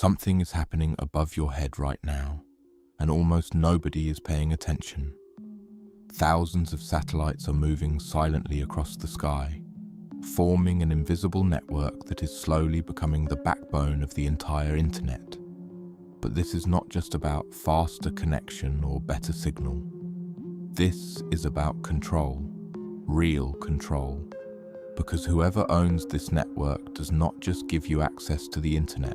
Something is happening above your head right now, and almost nobody is paying attention. Thousands of satellites are moving silently across the sky, forming an invisible network that is slowly becoming the backbone of the entire internet. But this is not just about faster connection or better signal. This is about control, real control. Because whoever owns this network does not just give you access to the internet.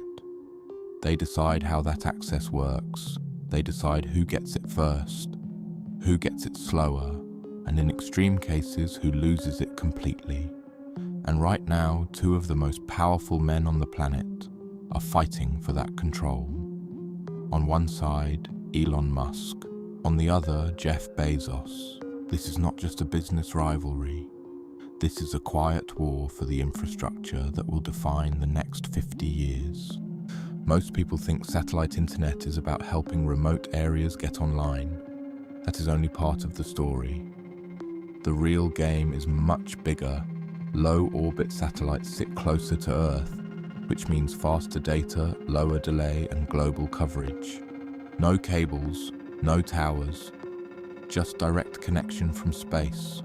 They decide how that access works. They decide who gets it first, who gets it slower, and in extreme cases, who loses it completely. And right now, two of the most powerful men on the planet are fighting for that control. On one side, Elon Musk. On the other, Jeff Bezos. This is not just a business rivalry. This is a quiet war for the infrastructure that will define the next 50 years. Most people think satellite internet is about helping remote areas get online. That is only part of the story. The real game is much bigger. Low-orbit satellites sit closer to Earth, which means faster data, lower delay, and global coverage. No cables, no towers, just direct connection from space.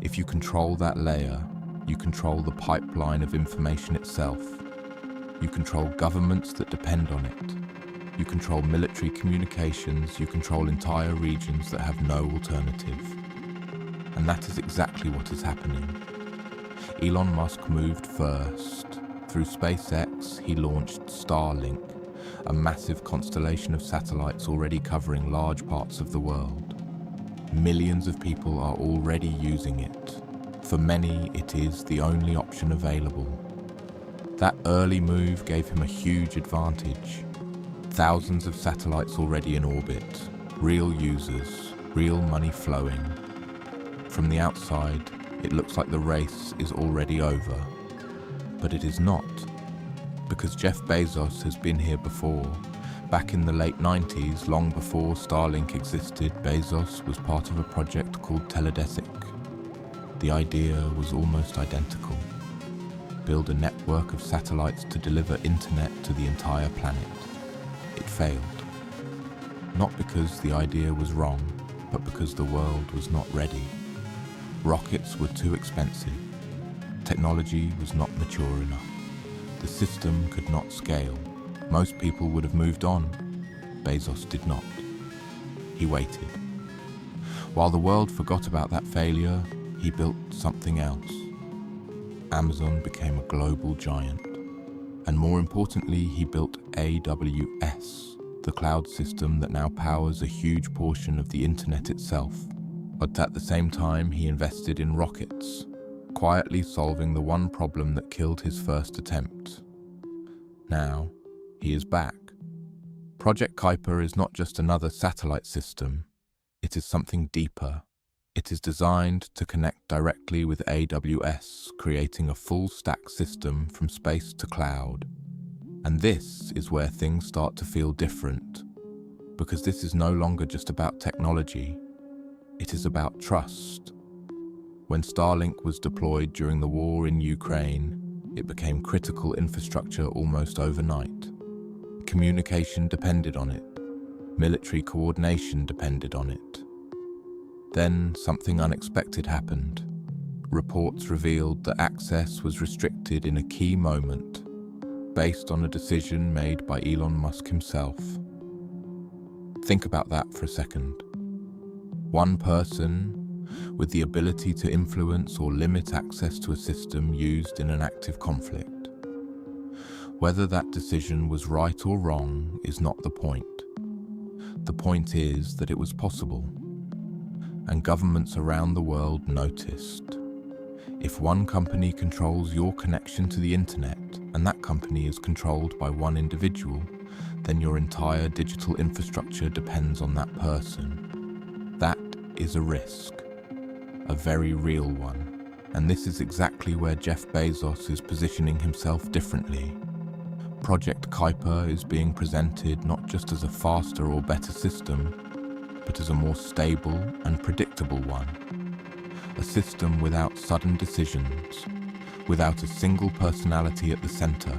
If you control that layer, you control the pipeline of information itself. You control governments that depend on it. You control military communications, you control entire regions that have no alternative. And that is exactly what is happening. Elon Musk moved first. Through SpaceX, he launched Starlink, a massive constellation of satellites already covering large parts of the world. Millions of people are already using it. For many, it is the only option available. That early move gave him a huge advantage. Thousands of satellites already in orbit, real users, real money flowing. From the outside, it looks like the race is already over. But it is not, because Jeff Bezos has been here before. Back in the late 90s, long before Starlink existed, Bezos was part of a project called Teledesic. The idea was almost identical. Build a network of satellites to deliver internet to the entire planet. It failed. Not because the idea was wrong, but because the world was not ready. Rockets were too expensive. Technology was not mature enough. The system could not scale. Most people would have moved on. Bezos did not. He waited. While the world forgot about that failure, he built something else. Amazon became a global giant. And more importantly, he built AWS, the cloud system that now powers a huge portion of the internet itself. But at the same time, he invested in rockets, quietly solving the one problem that killed his first attempt. Now, he is back. Project Kuiper is not just another satellite system. It is something deeper. It is designed to connect directly with AWS, creating a full-stack system from space to cloud. And this is where things start to feel different, because this is no longer just about technology. It is about trust. When Starlink was deployed during the war in Ukraine, it became critical infrastructure almost overnight. Communication depended on it. Military coordination depended on it. Then something unexpected happened. Reports revealed that access was restricted in a key moment, based on a decision made by Elon Musk himself. Think about that for a second. One person with the ability to influence or limit access to a system used in an active conflict. Whether that decision was right or wrong is not the point. The point is that it was possible. And governments around the world noticed. If one company controls your connection to the internet, and that company is controlled by one individual, then your entire digital infrastructure depends on that person. That is a risk, a very real one. And this is exactly where Jeff Bezos is positioning himself differently. Project Kuiper is being presented not just as a faster or better system, but as a more stable and predictable one. A system without sudden decisions, without a single personality at the center,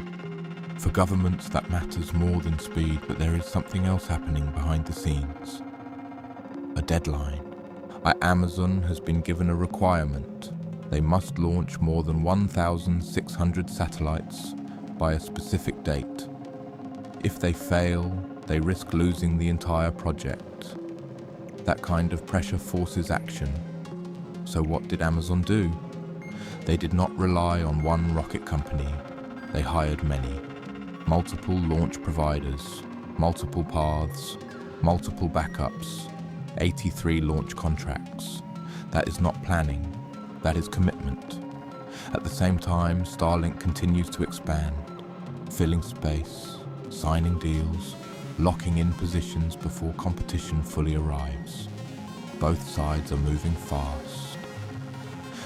For governments, that matters more than speed, but there is something else happening behind the scenes. A deadline. Amazon has been given a requirement. They must launch more than 1,600 satellites by a specific date. If they fail, they risk losing the entire project. That kind of pressure forces action. So what did Amazon do? They did not rely on one rocket company. They hired many. Multiple launch providers, multiple paths, multiple backups, 83 launch contracts. That is not planning, that is commitment. At the same time, Starlink continues to expand, filling space, signing deals, locking in positions before competition fully arrives. Both sides are moving fast.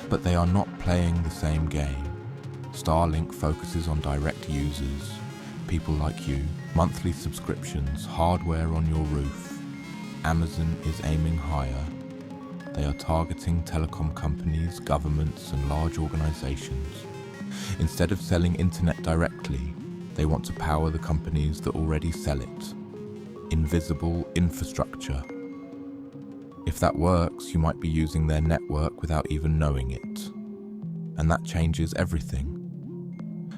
But they are not playing the same game. Starlink focuses on direct users, people like you, monthly subscriptions, hardware on your roof. Amazon is aiming higher. They are targeting telecom companies, governments, and large organizations. Instead of selling internet directly, they want to power the companies that already sell it. Invisible infrastructure. If that works, you might be using their network without even knowing it. And that changes everything.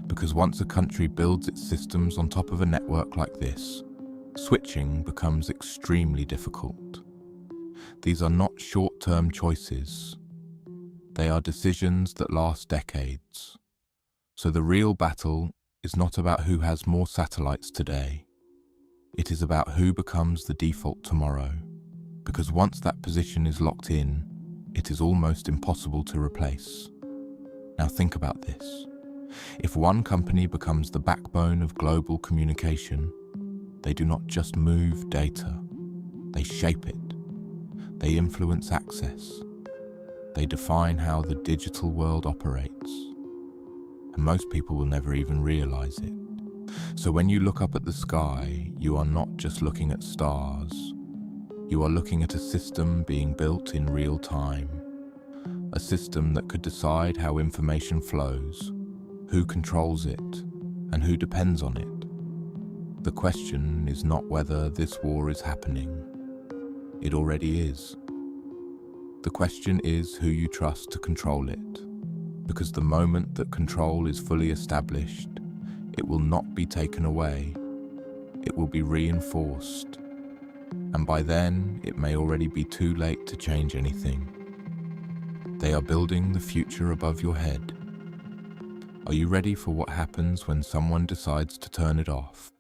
Because once a country builds its systems on top of a network like this, switching becomes extremely difficult. These are not short-term choices. They are decisions that last decades. So the real battle is not about who has more satellites today. It is about who becomes the default tomorrow. Because once that position is locked in, it is almost impossible to replace. Now think about this. If one company becomes the backbone of global communication, they do not just move data, they shape it. They influence access. They define how the digital world operates. And most people will never even realize it. So when you look up at the sky, you are not just looking at stars. You are looking at a system being built in real time. A system that could decide how information flows, who controls it, and who depends on it. The question is not whether this war is happening. It already is. The question is who you trust to control it. Because the moment that control is fully established, it will not be taken away. It will be reinforced. And by then, it may already be too late to change anything. They are building the future above your head. Are you ready for what happens when someone decides to turn it off?